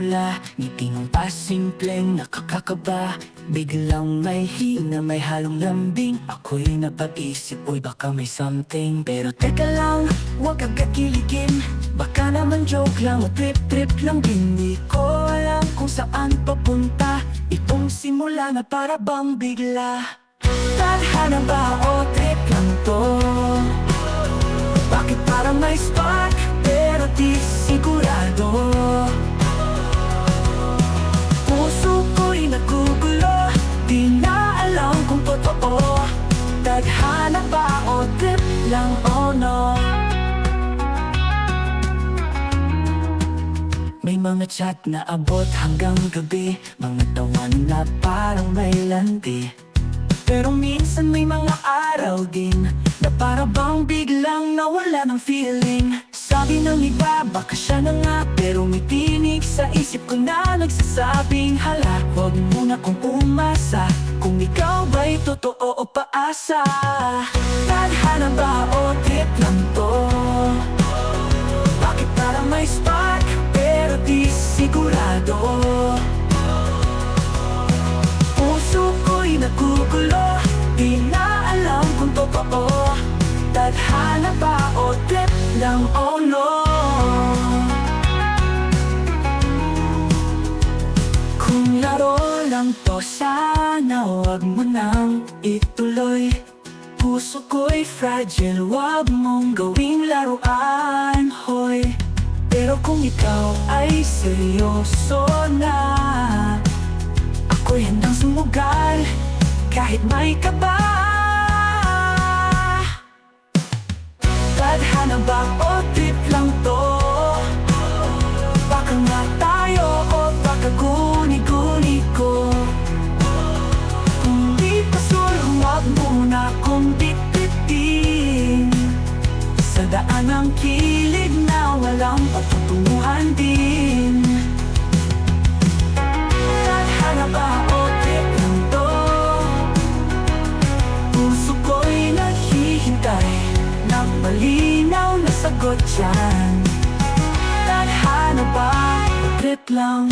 simula, ngiti ng pasimpleng nakakakaba. Biglang may hina, may halong lambing. Ako'y napag-isip, uy baka may something. Pero teka lang, huwag agad kiligin. Baka naman joke lang o trip-trip lang din. Di ko alam kung saan papunta itong simula na para bang bigla. Tadhana ba o trip lang to? Bakit parang may spark pero di sigurado? Puso ko'y nagugulo, di na alam kung totoo. Tadhana ba o trip lang o no? May mga chat na abot hanggang gabi, mga tawan na parang may landi. Pero minsan may mga araw din na para bang biglang nawala ng feeling. Sabi ng iba, baka siya na nga, pero may tinig sa isip ko na nagsasabing hala, huwag muna kong umasa kung ikaw ba'y totoo o paasa. Tadhana ba o trip lang to? Bakit parang may spark pero di sigurado? Puso ko'y nagugulo, di na alam kung totoo. Tadhana ba o trip lang o no? Kung laro lang to, sana wag mo nang ituloy. Puso ko'y fragile, wag mong gawing laruan, hoy. Pero kung ikaw ay seryoso na, ako'y handang sumugal kahit may kaba. Tadhana ba o trip lang to? Baka nga tayo o baka guni-guni ko. Kung di pa sure, huwag muna kong bitbitin sa daan ng kilig na walang patutunguhan din. Tadhana ba o trip lang to? Puso ko'y naghihintay ng malinaw na sagot dyan. Tadhana ba o trip lang?